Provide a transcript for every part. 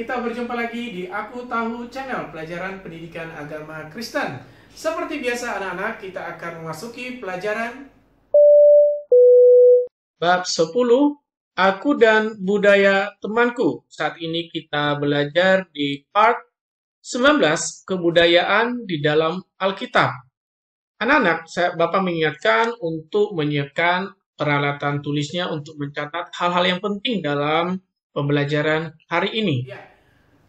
kita berjumpa lagi di Aku Tahu Channel, pelajaran pendidikan agama Kristen. Seperti biasa anak-anak, kita akan memasuki pelajaran bab 10, Aku dan Budaya Temanku. Saat ini kita belajar di part 19, Kebudayaan di dalam Alkitab. Anak-anak, Bapak mengingatkan untuk menyiapkan peralatan tulisnya untuk mencatat hal-hal yang penting dalam pembelajaran hari ini. Ya.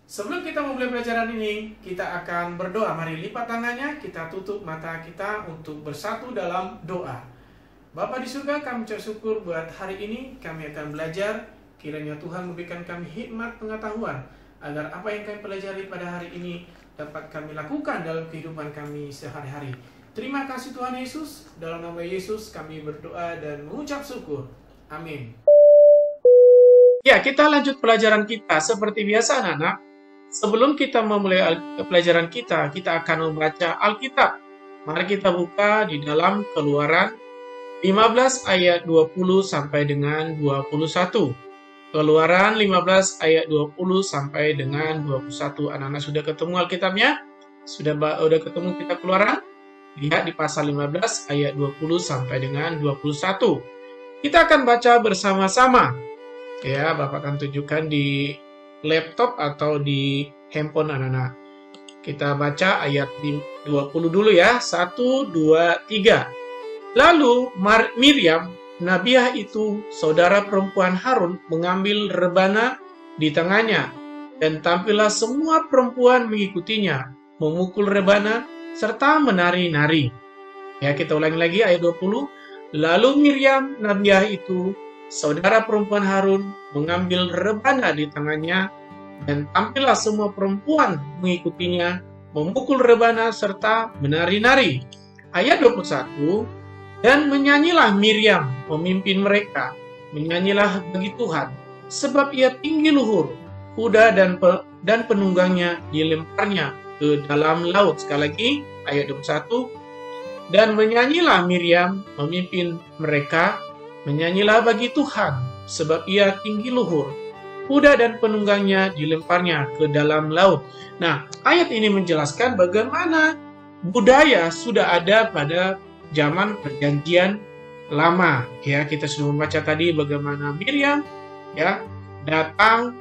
Sebelum kita memulai pelajaran ini, kita akan berdoa. Mari lipat tangannya, kita tutup mata kita untuk bersatu dalam doa. Bapa di surga, kami ucap syukur buat hari ini. Kami akan belajar. Kiranya Tuhan memberikan kami hikmat pengetahuan, agar apa yang kami pelajari pada hari ini dapat kami lakukan dalam kehidupan kami sehari-hari. Terima kasih Tuhan Yesus. Dalam nama Yesus kami berdoa dan mengucap syukur. Amin. Ya, kita lanjut pelajaran kita. Seperti biasa anak-anak, sebelum kita memulai pelajaran kita akan membaca Alkitab. Mari kita buka di dalam Keluaran 15 ayat 20 sampai dengan 21. Keluaran 15 ayat 20 sampai dengan 21. Anak-anak sudah ketemu Alkitabnya? Sudah ketemu kita Keluaran? Lihat di pasal 15 ayat 20 sampai dengan 21. Kita akan baca bersama-sama. Ya, Bapak akan tunjukkan di laptop atau di handphone anak-anak. Kita baca ayat 20 dulu ya. 1, 2, 3. Lalu Miriam, Nabiah itu, saudara perempuan Harun, mengambil rebana di tangannya, dan tampillah semua perempuan mengikutinya, memukul rebana, serta menari-nari. Ya, kita ulangi lagi ayat 20. Lalu Miriam, Nabiah itu, saudara perempuan Harun, mengambil rebana di tangannya, dan tampillah semua perempuan mengikutinya, memukul rebana serta menari-nari. Ayat 21, dan menyanyilah Miriam memimpin mereka, menyanyilah bagi Tuhan, sebab ia tinggi luhur, kuda dan penunggangnya dilemparnya ke dalam laut. Sekali lagi, ayat 21, dan menyanyilah Miriam memimpin mereka, menyanyilah bagi Tuhan, sebab ia tinggi luhur, kuda dan penunggangnya dilemparnya ke dalam laut. Nah, ayat ini menjelaskan bagaimana budaya sudah ada pada zaman Perjanjian Lama. Ya, kita sudah membaca tadi bagaimana Miriam ya datang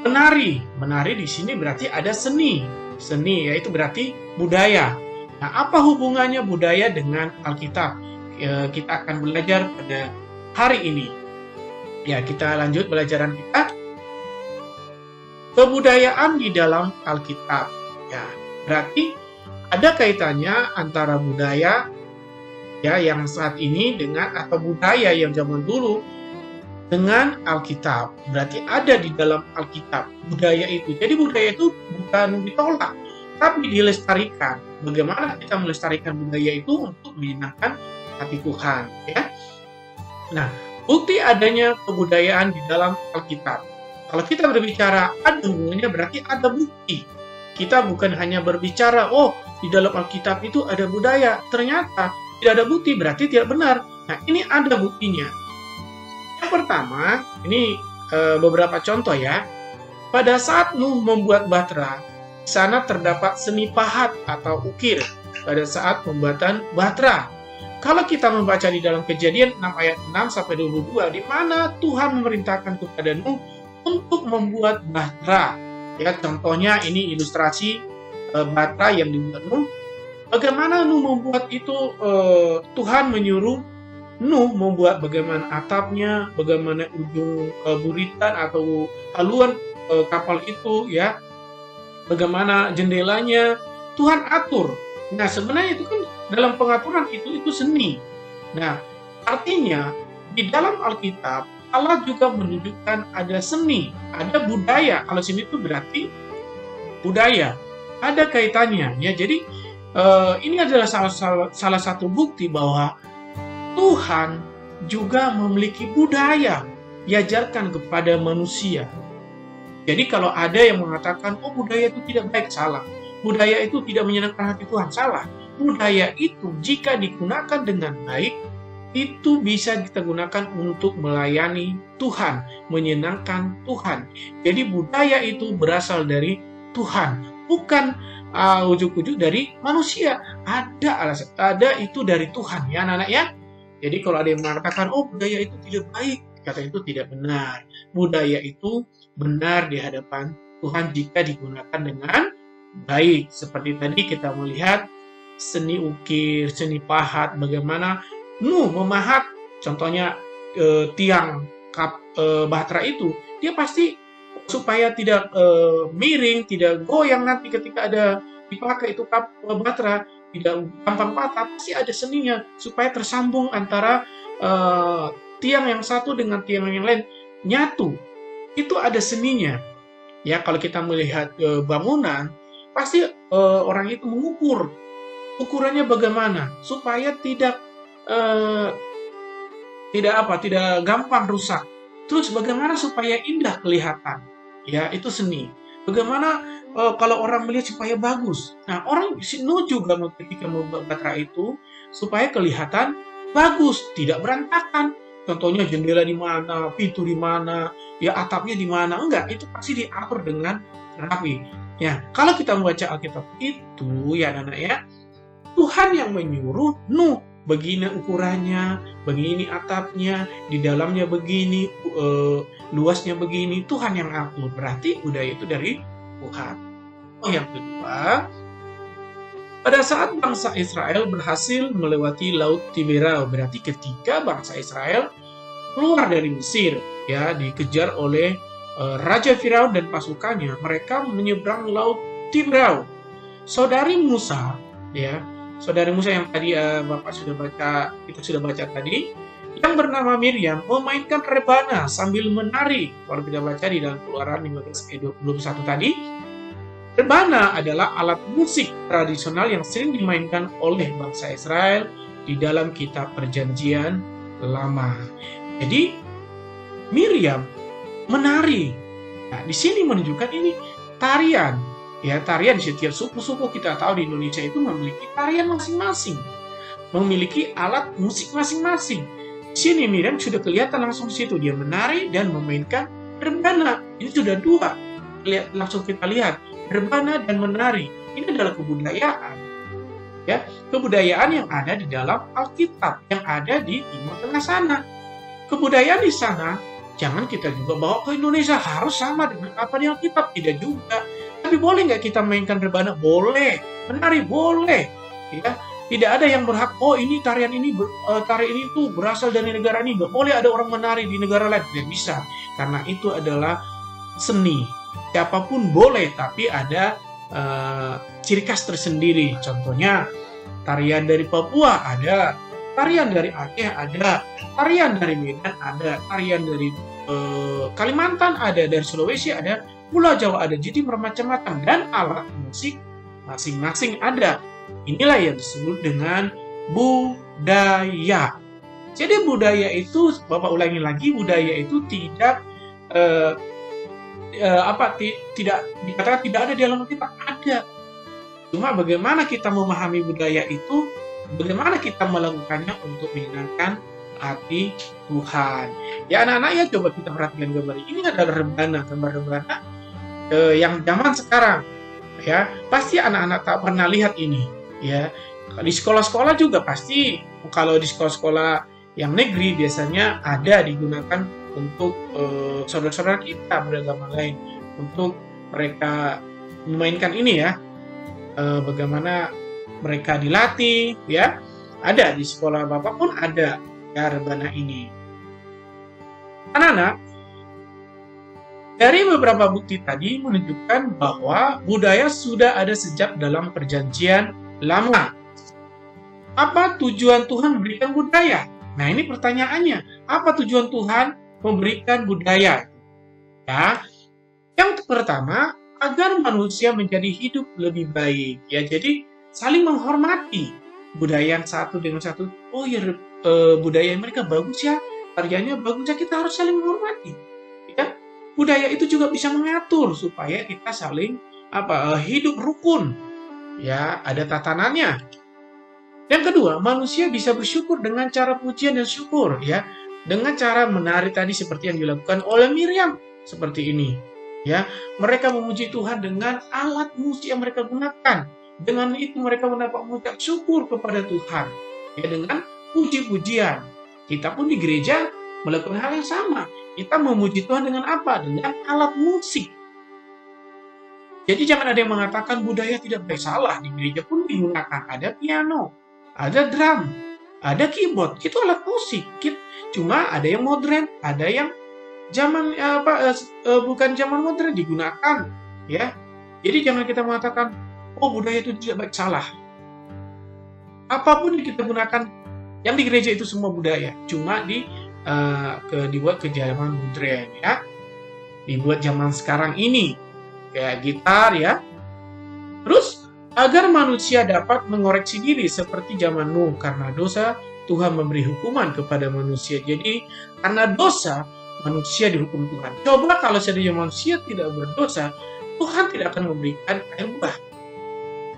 menari. Menari di sini berarti ada seni. Seni yaitu berarti budaya. Nah, apa hubungannya budaya dengan Alkitab? Kita akan belajar pada hari ini. Ya, kita lanjut pelajaran kita. Kebudayaan di dalam Alkitab. Ya, berarti ada kaitannya antara budaya ya yang saat ini dengan atau budaya yang zaman dulu dengan Alkitab. Berarti ada di dalam Alkitab budaya itu. Jadi budaya itu bukan ditolak, tapi dilestarikan. Bagaimana kita melestarikan budaya itu untuk menyenangkan hati Tuhan, ya. Nah, bukti adanya kebudayaan di dalam Alkitab. Kalau kita berbicara ada hubungannya, berarti ada bukti. Kita bukan hanya berbicara, oh di dalam Alkitab itu ada budaya, ternyata tidak ada bukti, berarti tidak benar. Nah, ini ada buktinya. Yang pertama, ini beberapa contoh ya. Pada saat Nuh membuat bahtera, di sana terdapat seni pahat atau ukir pada saat pembuatan bahtera. Kalau kita membaca di dalam Kejadian 6 ayat 6 sampai 22, di mana Tuhan memerintahkan kepada Nuh untuk membuat bahtera. Ya, contohnya ini ilustrasi bahtera yang dibuat Nuh. Bagaimana Nuh membuat itu? Tuhan menyuruh Nuh membuat bagaimana atapnya, bagaimana ujung buritan atau haluan kapal itu, ya, bagaimana jendelanya, Tuhan atur. Nah, sebenarnya itu kan dalam pengaturan itu seni. Nah, artinya di dalam Alkitab Allah juga menunjukkan ada seni, ada budaya. Kalau sini itu berarti budaya, ada kaitannya, ya. Jadi ini adalah salah satu bukti bahwa Tuhan juga memiliki budaya diajarkan kepada manusia. Jadi kalau ada yang mengatakan, oh budaya itu tidak baik, salah. Budaya itu tidak menyenangkan hati Tuhan, salah. Budaya itu jika digunakan dengan baik, itu bisa kita gunakan untuk melayani Tuhan, menyenangkan Tuhan. Jadi budaya itu berasal dari Tuhan, bukan ujuk-ujuk dari manusia. Ada itu dari Tuhan ya anak-anak ya. Jadi kalau ada yang mengatakan, oh budaya itu tidak baik, kata itu tidak benar. Budaya itu benar di hadapan Tuhan jika digunakan dengan baik. Seperti tadi kita melihat seni ukir, seni pahat, bagaimana Nuh memahat, contohnya tiang bahtera itu, dia pasti supaya tidak miring, tidak goyang nanti ketika ada dipakai itu bahtera, tidak gampang patah, pasti ada seninya supaya tersambung antara tiang yang satu dengan tiang yang lain nyatu. Itu ada seninya. Ya, kalau kita melihat bangunan, pasti orang itu mengukur ukurannya bagaimana supaya tidak gampang rusak. Terus bagaimana supaya indah kelihatan? Ya, itu seni. Bagaimana kalau orang melihat supaya bagus? Nah, orang juga ketika membuat bahtera itu supaya kelihatan bagus, tidak berantakan. Contohnya jendela di mana, pintu di mana, ya atapnya di mana. Enggak, itu pasti diatur dengan rapi. Ya, kalau kita membaca Alkitab itu ya anak-anak ya, Tuhan yang menyuruh Nuh, begini ukurannya, begini atapnya, di dalamnya begini, luasnya begini, Tuhan yang atur. Berarti budaya itu dari Tuhan. Oh, yang kedua, pada saat bangsa Israel berhasil melewati Laut Tiberau, berarti ketika bangsa Israel keluar dari Mesir, ya dikejar oleh Raja Firaun dan pasukannya, mereka menyeberang Laut Tiberau. Saudari Musa, ya, saudari Musa yang tadi Bapak sudah baca, kita sudah baca tadi, yang bernama Miriam memainkan rebana sambil menari. Kalau kita baca di dalam Keluaran 15:21 tadi, rebana adalah alat musik tradisional yang sering dimainkan oleh bangsa Israel di dalam kitab Perjanjian Lama. Jadi Miriam menari. Nah, di sini menunjukkan ini tarian. Ya, tarian di setiap suku-suku kita tahu di Indonesia itu memiliki tarian masing-masing, memiliki alat musik masing-masing. Di sini Miriam sudah kelihatan langsung di situ dia menari dan memainkan rebana. Ini sudah dua. Langsung kita lihat rebana dan menari. Ini adalah kebudayaan. Ya, kebudayaan yang ada di dalam Alkitab, yang ada di Timur Tengah sana. Kebudayaan di sana jangan kita juga bawa ke Indonesia harus sama dengan apa di Alkitab, tidak juga. Tapi boleh nggak kita mainkan rebana? Boleh. Menari boleh. Ya, tidak ada yang berhak. Oh ini tarian ini tuh berasal dari negara ini. Nggak boleh ada orang menari di negara lain. Tidak bisa. Karena itu adalah seni. Siapapun boleh, tapi ada ciri khas tersendiri. Contohnya tarian dari Papua ada, tarian dari Aceh ada, tarian dari Medan ada, tarian dari Kalimantan ada, dari Sulawesi ada, Pulau Jawa ada. Jadi bermacam-macam dan alat musik masing-masing ada. Inilah yang disebut dengan budaya. Jadi budaya itu, Bapak ulangi lagi, budaya itu tidak tidak dikatakan tidak ada di dalam kita, ada. Cuma bagaimana kita memahami budaya itu, bagaimana kita melakukannya untuk menyenangkan hati Tuhan. Ya anak-anak ya, coba kita perhatikan gambar ini adalah rebana, gambar rebana yang zaman sekarang. Ya pasti anak-anak tak pernah lihat ini. Ya di sekolah-sekolah juga pasti, kalau di sekolah-sekolah yang negeri biasanya ada digunakan untuk saudara-saudara kita beragama lain, untuk mereka memainkan ini ya, bagaimana mereka dilatih ya, ada di sekolah Bapak pun ada ya rebana ini. Anak-anak, dari beberapa bukti tadi menunjukkan bahwa budaya sudah ada sejak dalam Perjanjian Lama. Apa tujuan Tuhan memberikan budaya? Nah ini pertanyaannya, apa tujuan Tuhan memberikan budaya? Ya, yang pertama, agar manusia menjadi hidup lebih baik. Ya, jadi saling menghormati budaya yang satu dengan satu. Oh ya, budaya mereka bagus ya, karyanya bagus ya, kita harus saling menghormati. Ya, budaya itu juga bisa mengatur supaya kita saling hidup rukun. Ya, ada tatanannya. Yang kedua, manusia bisa bersyukur dengan cara pujian dan syukur, ya. Dengan cara menari tadi seperti yang dilakukan oleh Miriam seperti ini, ya. Mereka memuji Tuhan dengan alat musik yang mereka gunakan. Dengan itu mereka mendapat mengucap syukur kepada Tuhan, ya, dengan puji-pujian. Kita pun di gereja melakukan hal yang sama. Kita memuji Tuhan dengan apa? Dengan alat musik. Jadi jangan ada yang mengatakan budaya tidak baik. Salah, di gereja pun digunakan. Ada piano, ada drum, ada keyboard. Itu alat musik. Cuma ada yang modern, ada yang zaman bukan zaman modern digunakan, ya. Jadi jangan kita mengatakan, oh budaya itu tidak baik. Salah. Apapun yang kita gunakan, yang di gereja itu semua budaya. Cuma dibuat ke zaman modern, ya. Dibuat zaman sekarang ini. Kayak gitar, ya. Terus agar manusia dapat mengoreksi diri seperti zaman Nuh. Karena dosa, Tuhan memberi hukuman kepada manusia. Jadi karena dosa, manusia dihukum Tuhan. Coba kalau seandainya manusia tidak berdosa, Tuhan tidak akan memberikan air bah.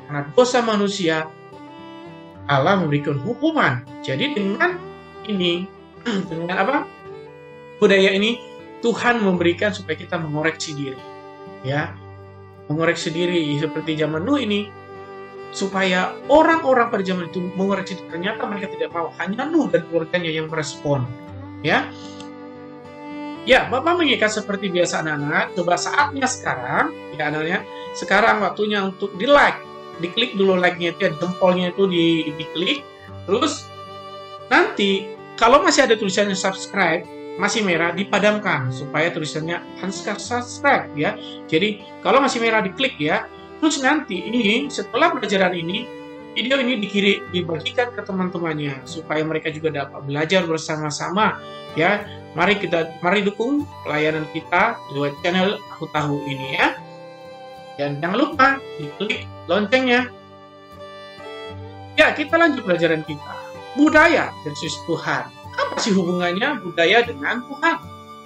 Karena dosa manusia, Allah memberikan hukuman. Jadi dengan ini, dengan apa? Budaya ini, Tuhan memberikan supaya kita mengoreksi diri, ya. Mengoreksi diri seperti zaman Nuh ini, supaya orang-orang pada zaman itu mengoreksi. Ternyata mereka tidak mau, hanya Nuh dan keluarganya yang merespon, ya. Ya, Bapak mengikat seperti biasa anak-anak. Coba saatnya sekarang, ya anak-anaknya, sekarang waktunya untuk di-like. Diklik dulu like-nya itu, jempolnya itu diklik. Terus nanti kalau masih ada tulisannya subscribe, masih merah, dipadamkan supaya tulisannya unsubscribe, ya. Jadi kalau masih merah diklik, ya. Terus nanti ini setelah pelajaran ini, video ini dibagikan ke teman-temannya supaya mereka juga dapat belajar bersama-sama, ya. Mari dukung pelayanan kita lewat channel Aku Tahu ini, ya. Dan jangan lupa diklik loncengnya. Ya, kita lanjut pelajaran kita. Budaya versus Tuhan. Apa sih hubungannya budaya dengan Tuhan?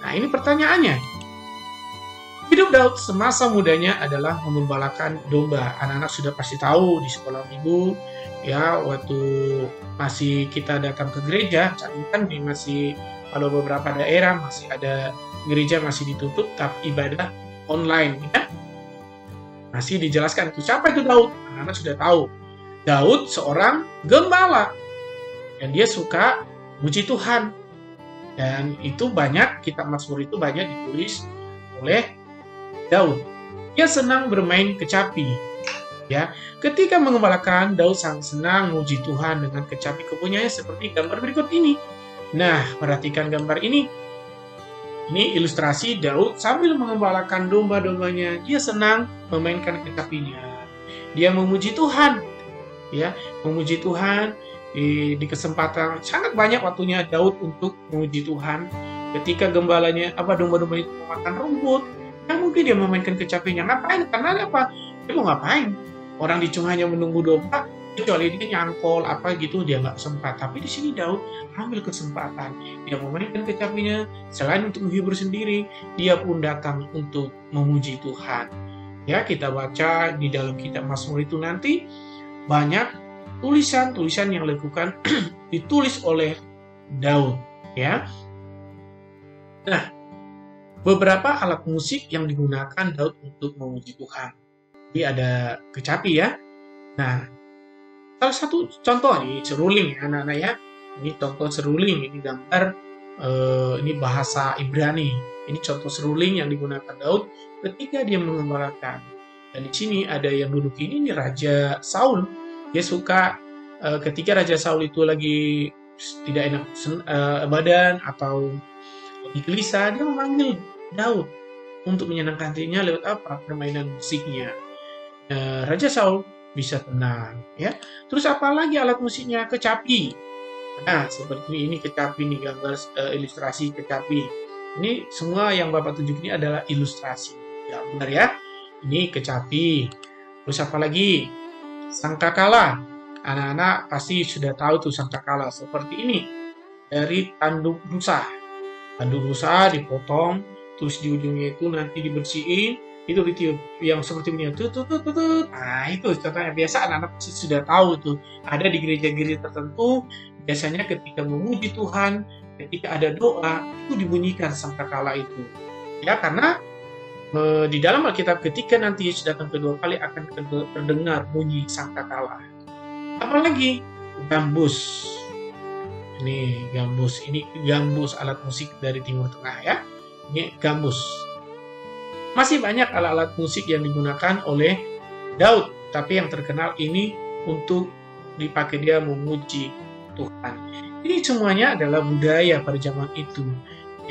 Nah, ini pertanyaannya. Hidup Daud semasa mudanya adalah mengembalakan domba. Anak-anak sudah pasti tahu di sekolah minggu, ya, waktu masih kita datang ke gereja, saat ini kan masih, kalau beberapa daerah masih ada gereja masih ditutup, tapi ibadah online, ya. Masih dijelaskan itu. Siapa itu Daud? Anak-anak sudah tahu. Daud seorang gembala. Dan dia suka puji Tuhan. Dan itu banyak, kitab Mazmur itu banyak ditulis oleh Daud. Dia senang bermain kecapi. Ya, ketika mengembalakan, Daud sangat senang memuji Tuhan dengan kecapi kepunyanya seperti gambar berikut ini. Nah, perhatikan gambar ini. Ini ilustrasi Daud sambil mengembalakan domba-dombanya. Dia senang memainkan kecapinya. Dia memuji Tuhan. Ya, memuji Tuhan. Di kesempatan sangat banyak waktunya Daud untuk memuji Tuhan. Ketika gembalanya domba-domba itu memakan rumput, yang mungkin dia memainkan kecapinya. Ngapain? Karena apa? Dia mau ngapain? Orang cuma hanya menunggu domba, kecuali dia nyangkol apa gitu, dia nggak sempat. Tapi di sini Daud ambil kesempatan. Dia memainkan kecapinya, selain untuk menghibur sendiri, dia pun datang untuk memuji Tuhan. Ya, kita baca di dalam kitab Mazmur itu nanti banyak tulisan-tulisan yang dilakukan ditulis oleh Daud, ya. Nah, beberapa alat musik yang digunakan Daud untuk memuji Tuhan. Jadi ada kecapi, ya. Nah, salah satu contoh ini seruling, ya anak-anak, ya. Ini contoh seruling, ini gambar ini bahasa Ibrani. Ini contoh seruling yang digunakan Daud ketika dia mengembalakan. Dan di sini ada yang duduk ini Raja Saul. Dia suka ketika Raja Saul itu lagi tidak enak badan atau lagi gelisah, dia memanggil Daud untuk menyenangkan hatinya lewat apa? Permainan musiknya. Raja Saul bisa tenang, ya. Terus apa lagi alat musiknya? Kecapi. Nah, seperti ini kecapi, ini gambar ilustrasi kecapi. Ini semua yang Bapak tunjuk ini adalah ilustrasi. Ya, benar, ya. Ini kecapi. Terus apa lagi? Sangkakala. Anak-anak pasti sudah tahu tuh sangkakala seperti ini. Dari tanduk rusa. Tanduk rusa dipotong, terus di ujungnya itu nanti dibersihin, itu ditiup yang seperti bunyi tut tut tut tut, tut. Nah, itu contohnya biasa anak-anak sudah tahu tuh. Ada di gereja-gereja tertentu biasanya ketika memuji Tuhan, ketika ada doa itu dibunyikan sangkakala itu. Ya, karena di dalam Alkitab ketika nanti Yesus datang kedua kali akan terdengar bunyi sangkakala. Apalagi gambus. Ini gambus alat musik dari Timur Tengah ya. Ini gambus. Masih banyak alat-alat musik yang digunakan oleh Daud, tapi yang terkenal ini untuk dipakai dia memuji Tuhan. Ini semuanya adalah budaya pada zaman itu.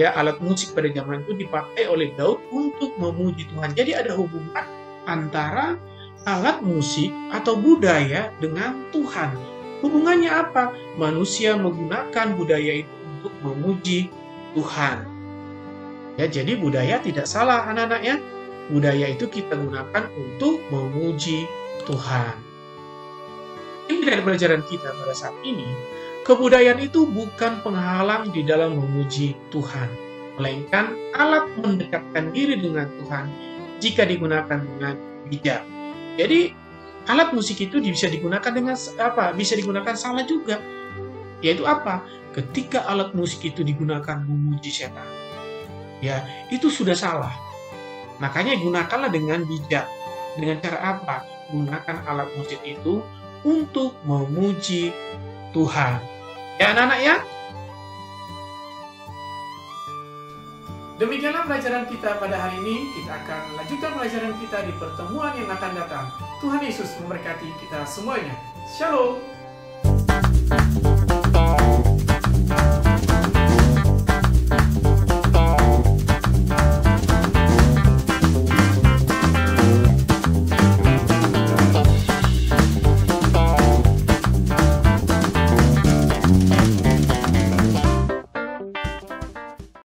Ya, alat musik pada zaman itu dipakai oleh Daud untuk memuji Tuhan. Jadi ada hubungan antara alat musik atau budaya dengan Tuhan. Hubungannya apa? Manusia menggunakan budaya itu untuk memuji Tuhan. Ya, jadi budaya tidak salah anak-anak ya. Budaya itu kita gunakan untuk memuji Tuhan. Ini dari pelajaran kita pada saat ini. Kebudayaan itu bukan penghalang di dalam memuji Tuhan, melainkan alat mendekatkan diri dengan Tuhan jika digunakan dengan bijak. Jadi, alat musik itu bisa digunakan dengan apa? Bisa digunakan salah juga. Yaitu apa? Ketika alat musik itu digunakan memuji setan. Ya, itu sudah salah. Makanya gunakanlah dengan bijak. Dengan cara apa? Gunakan alat musik itu untuk memuji Tuhan. Ya anak-anak ya. Demikianlah pelajaran kita pada hari ini. Kita akan lanjutkan pelajaran kita di pertemuan yang akan datang. Tuhan Yesus memberkati kita semuanya. Shalom.